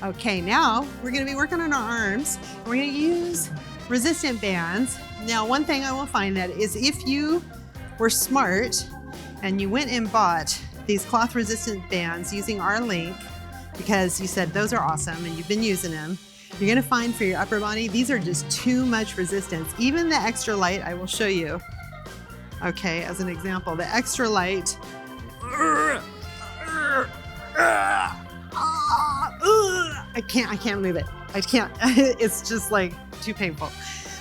Okay, now we're gonna be working on our arms. We're gonna use resistant bands. Now, one thing I will find that is if you were smart and you went and bought these cloth resistant bands using our link, because you said those are awesome and you've been using them, you're gonna find for your upper body, these are just too much resistance. Even the extra light, I will show you. Okay, as an example, the extra light, I can't move it. I can't, it's just like too painful.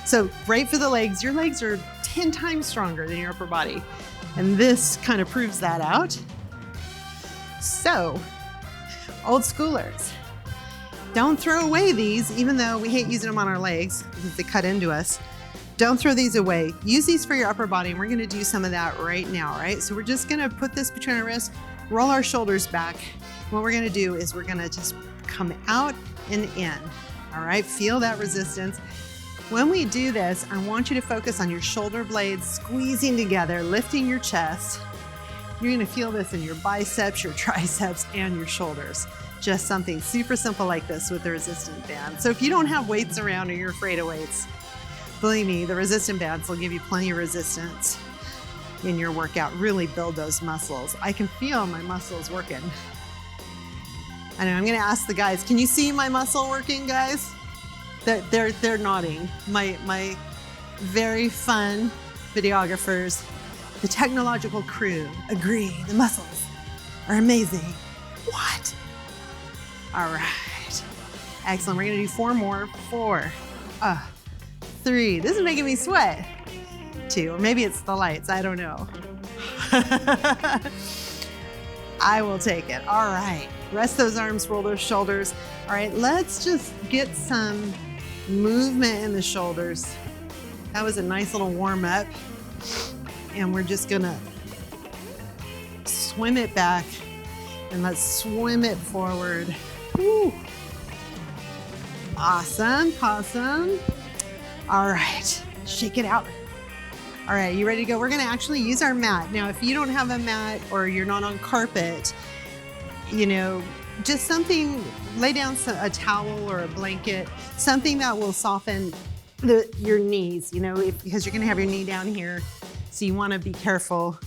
So right for the legs, your legs are 10 times stronger than your upper body. And this kind of proves that out. So, old schoolers, don't throw away these, even though we hate using them on our legs because they cut into us. Don't throw these away. Use these for your upper body, and we're gonna do some of that right now, right? So we're just gonna put this between our wrists, roll our shoulders back. What we're gonna do is we're gonna just come out and in, all right? Feel that resistance. When we do this, I want you to focus on your shoulder blades squeezing together, lifting your chest. You're gonna feel this in your biceps, your triceps, and your shoulders. Just something super simple like this with the resistant band. So if you don't have weights around or you're afraid of weights, believe me, the resistant bands will give you plenty of resistance in your workout. Really build those muscles. I can feel my muscles working. I know, I'm gonna ask the guys, can you see my muscle working, guys? They're nodding. My very fun videographers, the technological crew agree. The muscles are amazing. What? All right. Excellent. We're gonna do 4 more. 4, 3. This is making me sweat. 2, or maybe it's the lights. I don't know. I will take it. All right. Rest those arms, roll those shoulders. All right, let's just get some movement in the shoulders. That was a nice little warm up. And we're just gonna swim it back and let's swim it forward. Woo. Awesome, awesome. All right, shake it out. All right, you ready to go? We're gonna actually use our mat. Now, if you don't have a mat or you're not on carpet, you know, just something, lay down a towel or a blanket, something that will soften your knees, you know, because you're gonna have your knee down here. So you wanna be careful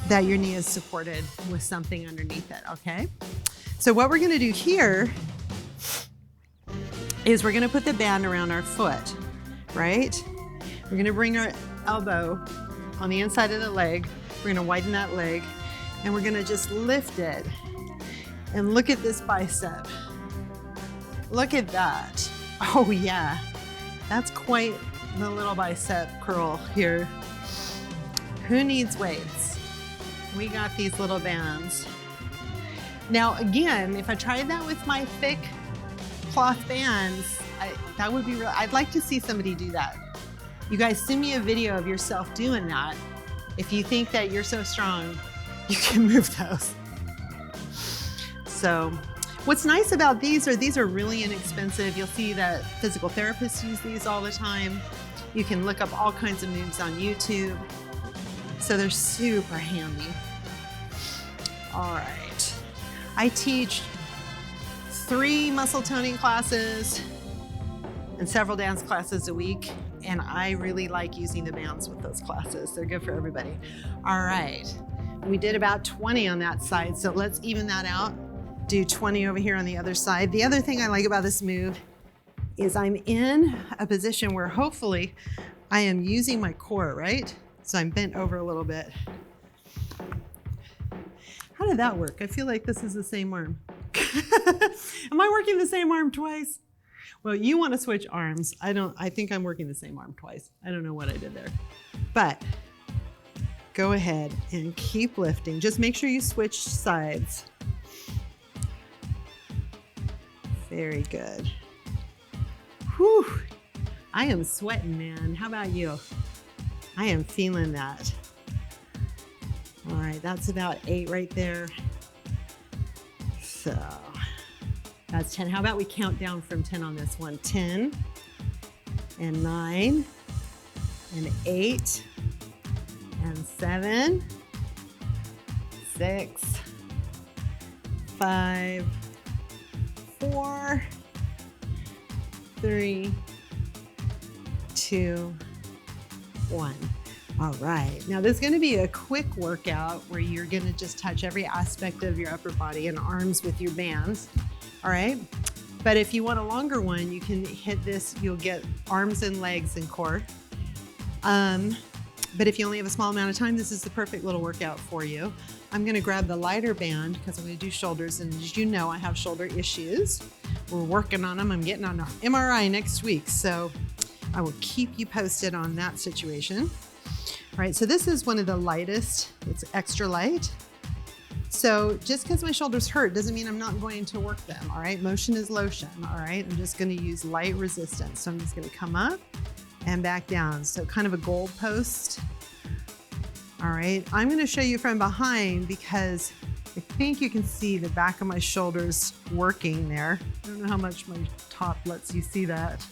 that your knee is supported with something underneath it, okay? So what we're gonna do here is we're gonna put the band around our foot, right? We're gonna bring our elbow on the inside of the leg. We're gonna widen that leg and we're gonna just lift it. And look at this bicep. Look at that. Oh yeah, that's quite the little bicep curl here. Who needs weights? We got these little bands. Now again, if I tried that with my thick cloth bands, that would be real. I'd like to see somebody do that. You guys send me a video of yourself doing that. If you think that you're so strong, you can move those. So what's nice about these are really inexpensive. You'll see that physical therapists use these all the time. You can look up all kinds of moves on YouTube. So they're super handy. All right. I teach 3 muscle toning classes and several dance classes a week. And I really like using the bands with those classes. They're good for everybody. All right. We did about 20 on that side. So let's even that out. Do 20 over here on the other side. The other thing I like about this move is I'm in a position where hopefully I am using my core, right? So I'm bent over a little bit. How did that work? I feel like this is the same arm. Am I working the same arm twice? Well, you want to switch arms. I think I'm working the same arm twice. I don't know what I did there. But go ahead and keep lifting. Just make sure you switch sides. Very good. Whew. I am sweating, man. How about you? I am feeling that. All right, that's about 8 right there. So that's 10. How about we count down from 10 on this one? 10 and 9 and 8 and 7, 6, 5, 4, 3, 2, 1. All right, now this is going to be a quick workout where you're going to just touch every aspect of your upper body and arms with your bands. All right, but if you want a longer one, you can hit this. You'll get arms and legs and core. But if you only have a small amount of time, this is the perfect little workout for you. I'm going to grab the lighter band because I'm going to do shoulders, and as you know, I have shoulder issues. We're working on them. I'm getting on an MRI next week, so I will keep you posted on that situation. All right, so this is one of the lightest. It's extra light. So just because my shoulders hurt doesn't mean I'm not going to work them, all right? Motion is lotion, all right? I'm just going to use light resistance. So I'm just going to come up and back down. So kind of a goal post. All right, I'm going to show you from behind because I think you can see the back of my shoulders working there. I don't know how much my top lets you see that,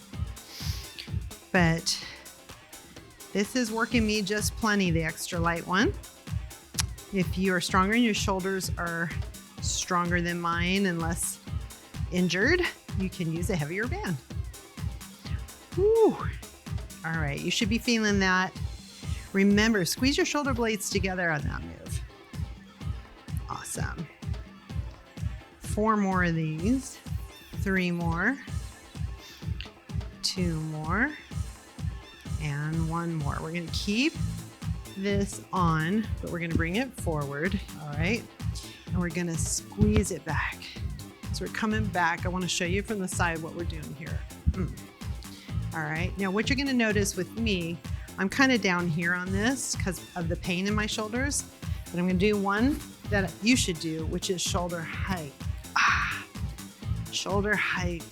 but this is working me just plenty, the extra light one. If you are stronger and your shoulders are stronger than mine and less injured, you can use a heavier band. Whew. All right, you should be feeling that. Remember, squeeze your shoulder blades together on that move. Awesome. 4 more of these, 3 more, 2 more, and 1 more. We're gonna keep this on, but we're gonna bring it forward, all right? And we're gonna squeeze it back. So we're coming back. I wanna show you from the side what we're doing here. All right, now what you're gonna notice with me, I'm kind of down here on this because of the pain in my shoulders, but I'm gonna do one that you should do, which is shoulder height. Shoulder height.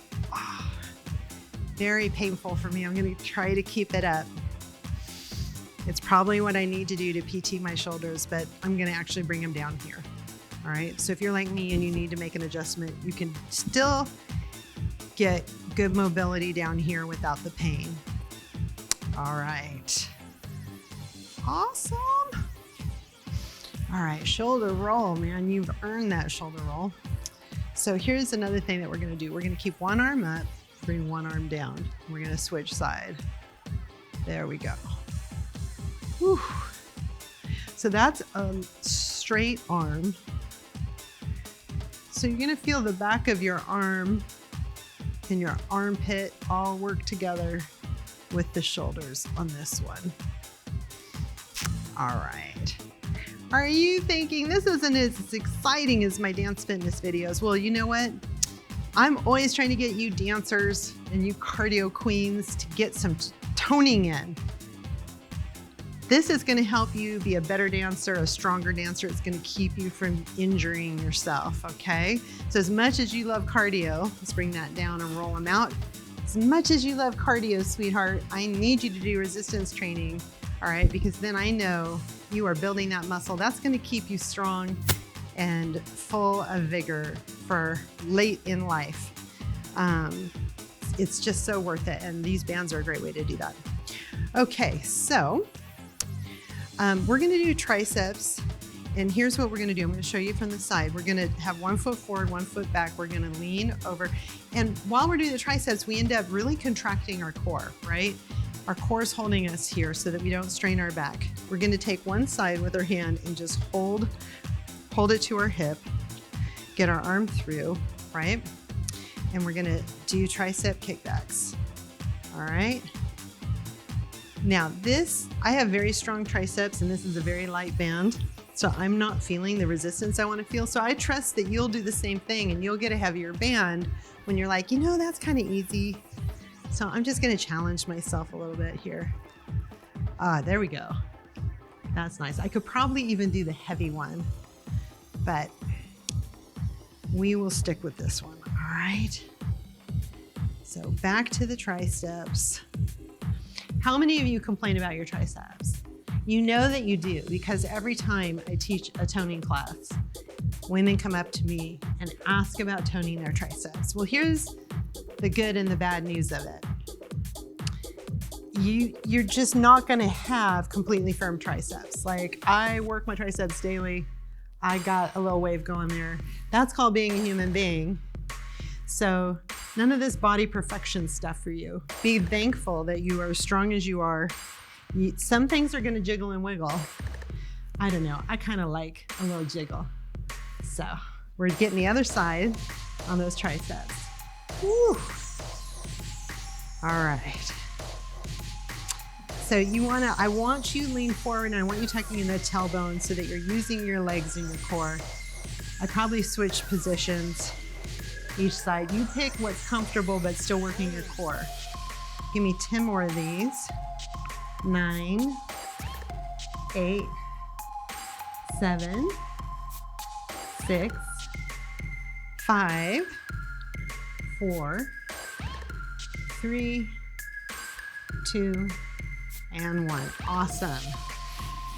Very painful for me. I'm gonna try to keep it up. It's probably what I need to do to PT my shoulders, but I'm gonna actually bring them down here. All right, so if you're like me and you need to make an adjustment, you can still get good mobility down here without the pain. All right, awesome. All right, shoulder roll, man, you've earned that shoulder roll. So here's another thing that we're gonna do. We're gonna keep one arm up, bring one arm down. We're gonna switch side. There we go. Whew. So that's a straight arm. So you're gonna feel the back of your arm and your armpit all work together with the shoulders on this one. All right. Are you thinking this isn't as exciting as my dance fitness videos? Well, you know what? I'm always trying to get you dancers and you cardio queens to get some toning in. This is going to help you be a better dancer, a stronger dancer. It's going to keep you from injuring yourself, okay? So as much as you love cardio, let's bring that down and roll them out. As much as you love cardio, sweetheart, I need you to do resistance training, all right? Because then I know you are building that muscle. That's going to keep you strong and full of vigor for late in life. It's just so worth it. And these bands are a great way to do that. Okay, so we're going to do triceps. And here's what we're going to do. I'm going to show you from the side. We're going to have 1 foot forward, 1 foot back. We're going to lean over. And while we're doing the triceps, we end up really contracting our core, right? Our core is holding us here so that we don't strain our back. We're going to take one side with our hand and just hold it to our hip, get our arm through, right? And we're going to do tricep kickbacks. All right. Now this, I have very strong triceps and this is a very light band. So I'm not feeling the resistance I want to feel. So I trust that you'll do the same thing and you'll get a heavier band when you're like, you know, that's kind of easy. So I'm just going to challenge myself a little bit here. There we go. That's nice. I could probably even do the heavy one, but we will stick with this one. All right. So back to the triceps. How many of you complain about your triceps? You know that you do because every time I teach a toning class, women come up to me and ask about toning their triceps. Well, here's the good and the bad news of it. You're just not gonna have completely firm triceps. Like I work my triceps daily. I got a little wave going there. That's called being a human being. So none of this body perfection stuff for you. Be thankful that you are as strong as you are. Some things are gonna jiggle and wiggle. I don't know, I kind of like a little jiggle. So we're getting the other side on those triceps. Woo. All right. So I want you to lean forward and I want you tucking in the tailbone so that you're using your legs and your core. I probably switch positions each side. You pick what's comfortable but still working your core. Give me 10 more of these. 9, 8, 7, 6, 5, 4, 3, 2, and 1. Awesome.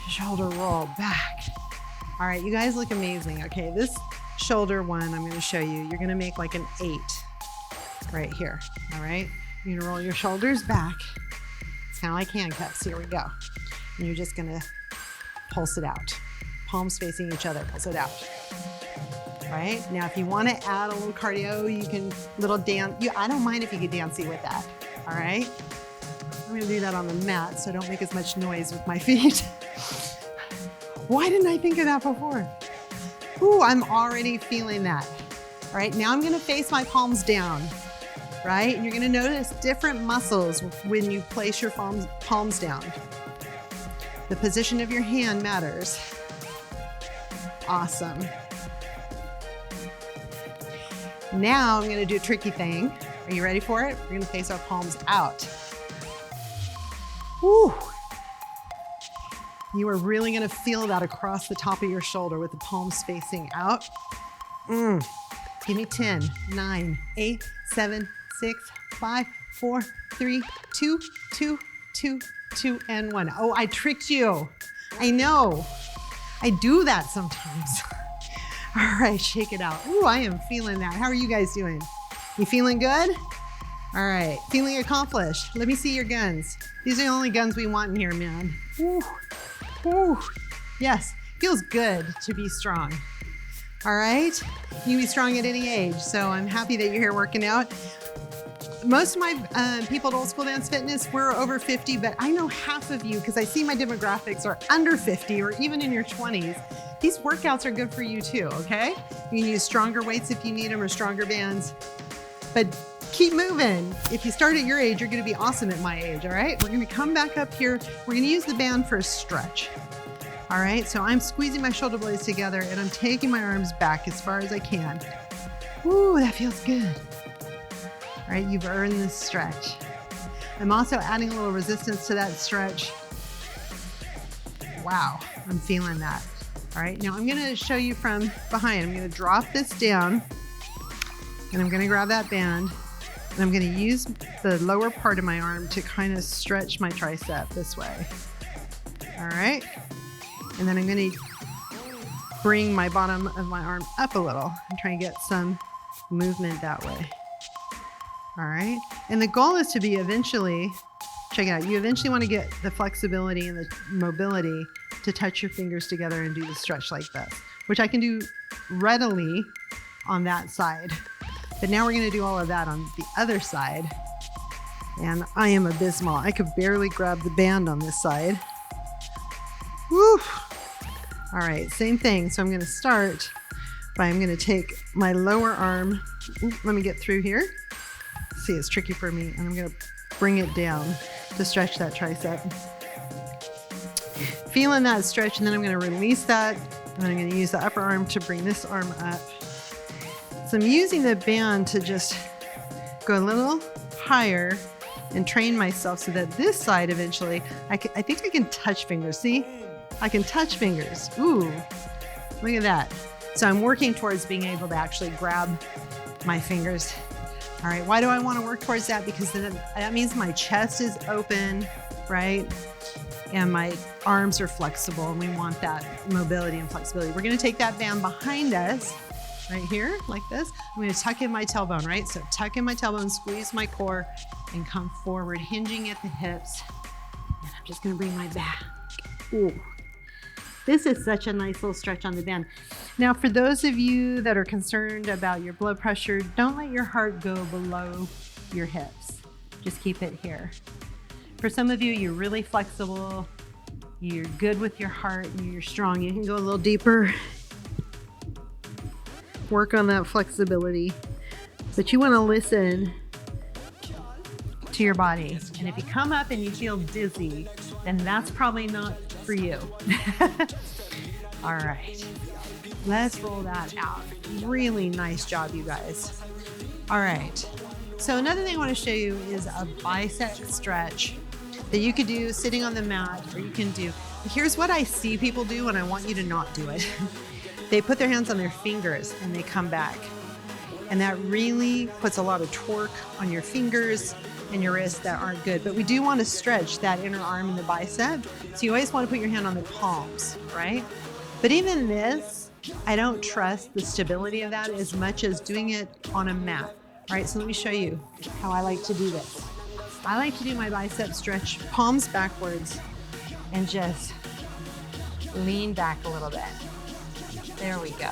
Shoulder roll back. All right, you guys look amazing. Okay, this shoulder one I'm going to show you. You're going to make like an 8 right here. All right, you're going to roll your shoulders back. It's kind of like handcuffs. Here we go. And you're just going to pulse it out. Palms facing each other, pulse it out. All right, now if you want to add a little cardio, you can little dance. I don't mind if you get dancey with that. All right. I'm gonna do that on the mat so I don't make as much noise with my feet. Why didn't I think of that before? Ooh, I'm already feeling that. All right, now I'm gonna face my palms down, right? And you're gonna notice different muscles when you place your palms down. The position of your hand matters. Awesome. Now I'm gonna do a tricky thing. Are you ready for it? We're gonna face our palms out. Woo. You are really gonna feel that across the top of your shoulder with the palms facing out. Give me 10, 9, 8, 7, 6, 5, 4, 3, 2, 2, 2, 2, and 1. Oh, I tricked you. I know. I do that sometimes. All right, shake it out. Ooh, I am feeling that. How are you guys doing? You feeling good? All right, feeling accomplished. Let me see your guns. These are the only guns we want in here, man. Woo, woo. Yes, feels good to be strong. All right, you can be strong at any age, so I'm happy that you're here working out. Most of my people at Old School Dance Fitness, we're over 50, but I know half of you, because I see my demographics are under 50 or even in your 20s. These workouts are good for you too, okay? You can use stronger weights if you need them or stronger bands, but keep moving. If you start at your age, you're gonna be awesome at my age, all right? We're gonna come back up here. We're gonna use the band for a stretch. All right, so I'm squeezing my shoulder blades together and I'm taking my arms back as far as I can. Ooh, that feels good. All right, you've earned this stretch. I'm also adding a little resistance to that stretch. Wow, I'm feeling that. All right, now I'm gonna show you from behind. I'm gonna drop this down and I'm gonna grab that band and I'm gonna use the lower part of my arm to kind of stretch my tricep this way. All right, and then I'm gonna bring my bottom of my arm up a little and try and get some movement that way. All right, and the goal is to be eventually, check it out, you eventually want to get the flexibility and the mobility to touch your fingers together and do the stretch like this, which I can do readily on that side. But now we're going to do all of that on the other side. And I am abysmal. I could barely grab the band on this side. Woo! All right, same thing. So I'm going to start by, I'm going to take my lower arm. Let me get through here. See, it's tricky for me. And I'm going to bring it down to stretch that tricep. Feeling that stretch, and then I'm going to release that. And then I'm going to use the upper arm to bring this arm up. So I'm using the band to just go a little higher and train myself so that this side eventually, I think I can touch fingers. See, I can touch fingers. Ooh, look at that. So I'm working towards being able to actually grab my fingers. All right, why do I want to work towards that? Because then that means my chest is open, right? And my arms are flexible, and we want that mobility and flexibility. We're going to take that band behind us right here like this. I'm going to tuck in my tailbone, right? So tuck in my tailbone, squeeze my core, and come forward, hinging at the hips. And I'm just going to bring my back. Ooh. This is such a nice little stretch on the band. Now, for those of you that are concerned about your blood pressure, don't let your heart go below your hips. Just keep it here. For some of you, you're really flexible, you're good with your heart, and you're strong. You can go a little deeper, work on that flexibility, but you want to listen to your body. And if you come up and you feel dizzy, then that's probably not for you. All right, let's roll that out. Really nice job, you guys. All right, so another thing I want to show you is a bicep stretch that you could do sitting on the mat, or you can do, here's what I see people do, and I want you to not do it. They put their hands on their fingers and they come back. And that really puts a lot of torque on your fingers and your wrists that aren't good. But we do want to stretch that inner arm and the bicep. So you always want to put your hand on the palms, right? But even this, I don't trust the stability of that as much as doing it on a mat. All right, so let me show you how I like to do this. I like to do my bicep stretch, palms backwards, and just lean back a little bit. There we go.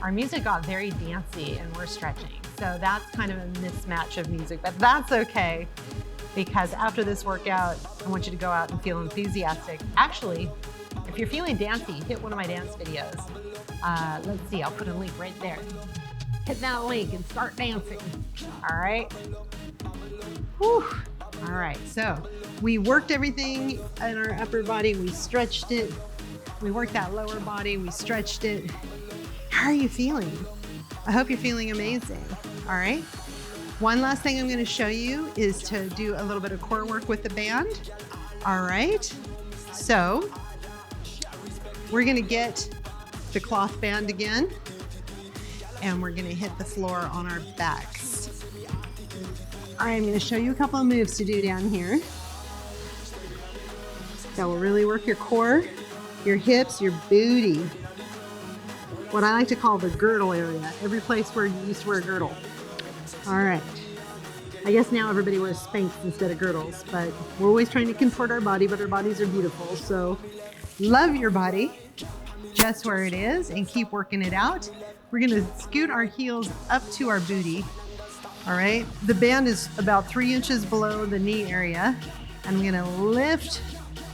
Our music got very dancey and we're stretching. So that's kind of a mismatch of music, but that's okay, because after this workout, I want you to go out and feel enthusiastic. Actually, if you're feeling dancey, hit one of my dance videos. Let's see, I'll put a link right there. Hit that link and start dancing. All right. Whew. All right, so we worked everything in our upper body. We stretched it. We worked that lower body. We stretched it. How are you feeling? I hope you're feeling amazing. All right. One last thing I'm going to show you is to do a little bit of core work with the band. All right. So we're going to get the cloth band again, and we're going to hit the floor on our backs. All right, I'm going to show you a couple of moves to do down here that will really work your core, your hips, your booty. What I like to call the girdle area, every place where you used to wear a girdle. All right. I guess now everybody wears Spanx instead of girdles, but we're always trying to contort our body, but our bodies are beautiful. So love your body just where it is and keep working it out. We're going to scoot our heels up to our booty. All right. The band is about 3 inches below the knee area. I'm going to lift,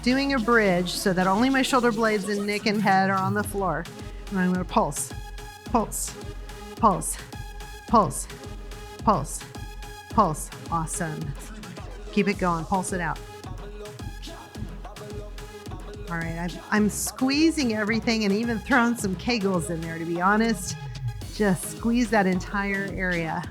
doing a bridge so that only my shoulder blades and neck and head are on the floor. And I'm going to pulse, pulse, pulse, pulse, pulse, pulse. Awesome. Keep it going. Pulse it out. All right. I'm squeezing everything and even throwing some kegels in there, to be honest. Just squeeze that entire area.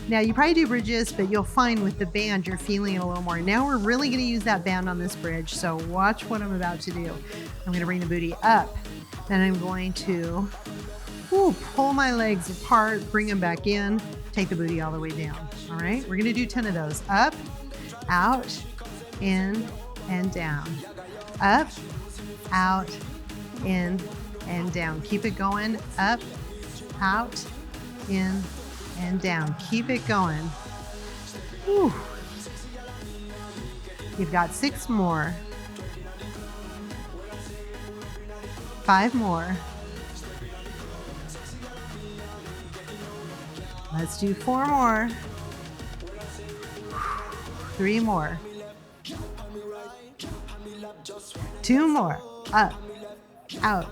Now, you probably do bridges, but you'll find with the band, you're feeling it a little more. Now we're really going to use that band on this bridge. So watch what I'm about to do. I'm going to bring the booty up. Then I'm going to pull my legs apart, bring them back in, take the booty all the way down. All right, we're going to do 10 of those. Up, out, in, and down. Up, out, in, and down. Keep it going. Up, out, in, and down. Keep it going. Whew. You've got 6 more. 5 more. Let's do 4 more. 3 more. 2 more. Up, out,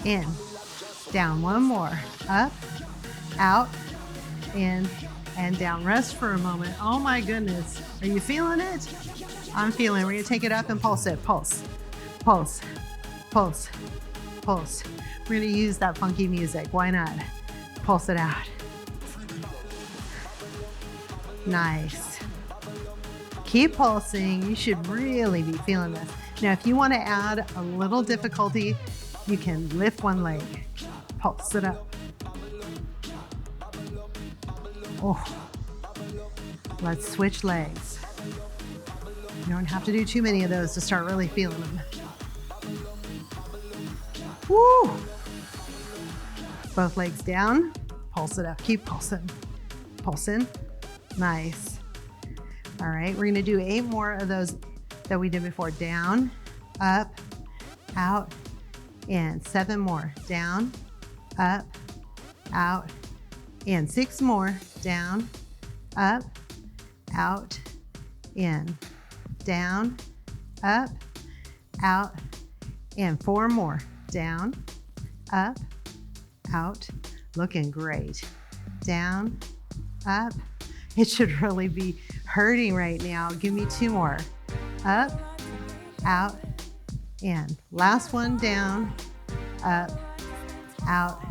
in, down. 1 more. Up, out, in, and down. Rest for a moment. Oh my goodness. Are you feeling it? I'm feeling it. We're going to take it up and pulse it. Pulse, pulse, pulse, pulse. We're going to use that funky music. Why not? Pulse it out. Nice. Keep pulsing. You should really be feeling this. Now, if you want to add a little difficulty, you can lift one leg. Pulse it up. Oh, let's switch legs. You don't have to do too many of those to start really feeling them. Woo! Both legs down, pulse it up, keep pulsing. Pulsing, nice. All right, we're gonna do 8 more of those that we did before. Down, up, out, in. 7 more. Down, up, out, in. 6 more. Down, up, out, in. Down, up, out, in. 4 more. Down, up, out. Looking great. Down, up. It should really be hurting right now. Give me 2 more. Up, out, in. Last one. Down, up, out,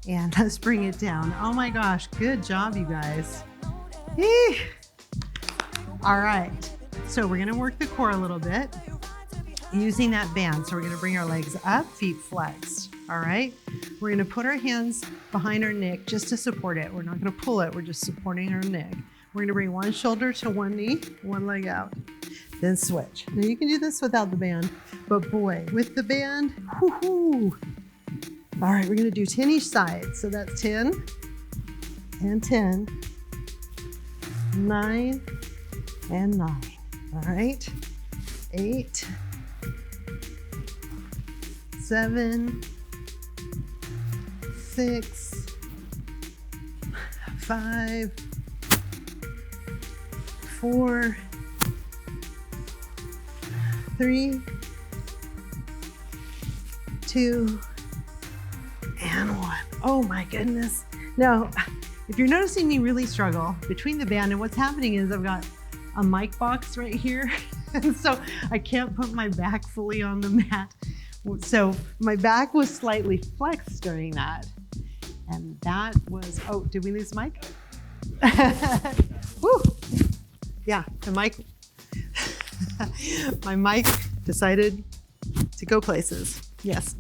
in. Let's bring it down. Oh my gosh, good job, you guys. Eeh. All right, so we're gonna work the core a little bit using that band. So we're gonna bring our legs up, feet flexed. All right, we're gonna put our hands behind our neck just to support it. We're not gonna pull it, we're just supporting our neck. We're gonna bring one shoulder to one knee, one leg out, then switch. Now you can do this without the band, but boy, with the band, whoo-hoo. All right, we're gonna do 10 each side. So that's 10 and 10, 9 and 9. All right, 8, 7, 6, 5, 4, 3, 2, and 1. Oh my goodness. Now, if you're noticing me really struggle between the band, and what's happening is I've got a mic box right here. And so I can't put my back fully on the mat. So my back was slightly flexed during that. And that was, oh, did we lose the mic? Woo! Yeah, the mic, my mic decided to go places. Yes.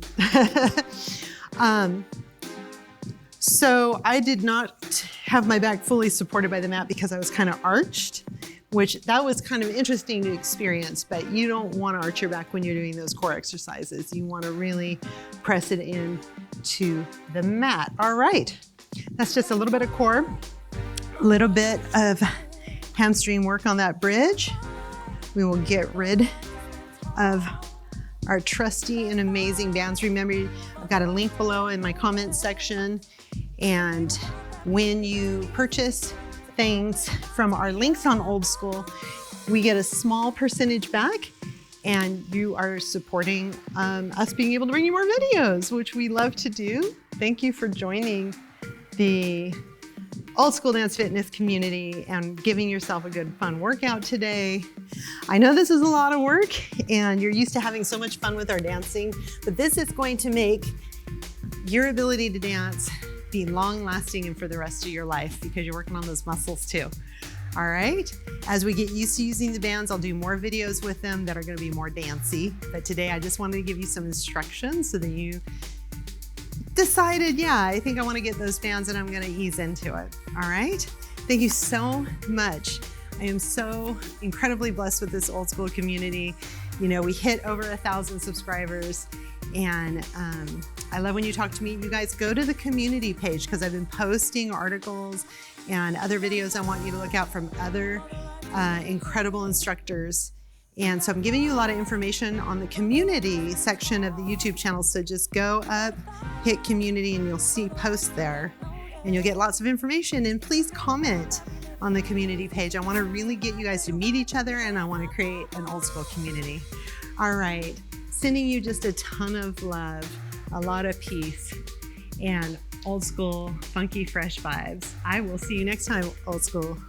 So I did not have my back fully supported by the mat because I was kind of arched, which that was kind of interesting to experience, but you don't want to arch your back when you're doing those core exercises. You want to really press it in to the mat. All right, that's just a little bit of core, a little bit of hamstring work on that bridge. We will get rid of our trusty and amazing bands. Remember, I've got a link below in my comments section. And when you purchase things from our links on Old School, we get a small percentage back, and you are supporting us being able to bring you more videos, which we love to do. Thank you for joining the Old School Dance Fitness community and giving yourself a good fun workout today. I know this is a lot of work and you're used to having so much fun with our dancing, but this is going to make your ability to dance be long lasting and for the rest of your life because you're working on those muscles too. All right, as we get used to using the bands, I'll do more videos with them that are gonna be more dancey. But today I just wanted to give you some instructions so that you decided, yeah, I think I want to get those bands and I'm going to ease into it. All right. Thank you so much. I am so incredibly blessed with this Old School community. You know, we hit over 1,000 subscribers and I love when you talk to me. You guys go to the community page because I've been posting articles and other videos I want you to look out from other incredible instructors. And so I'm giving you a lot of information on the community section of the YouTube channel. So just go up, hit community, and you'll see posts there. And you'll get lots of information. And please comment on the community page. I want to really get you guys to meet each other, and I want to create an Old School community. All right, sending you just a ton of love, a lot of peace, and Old School funky fresh vibes. I will see you next time, Old School.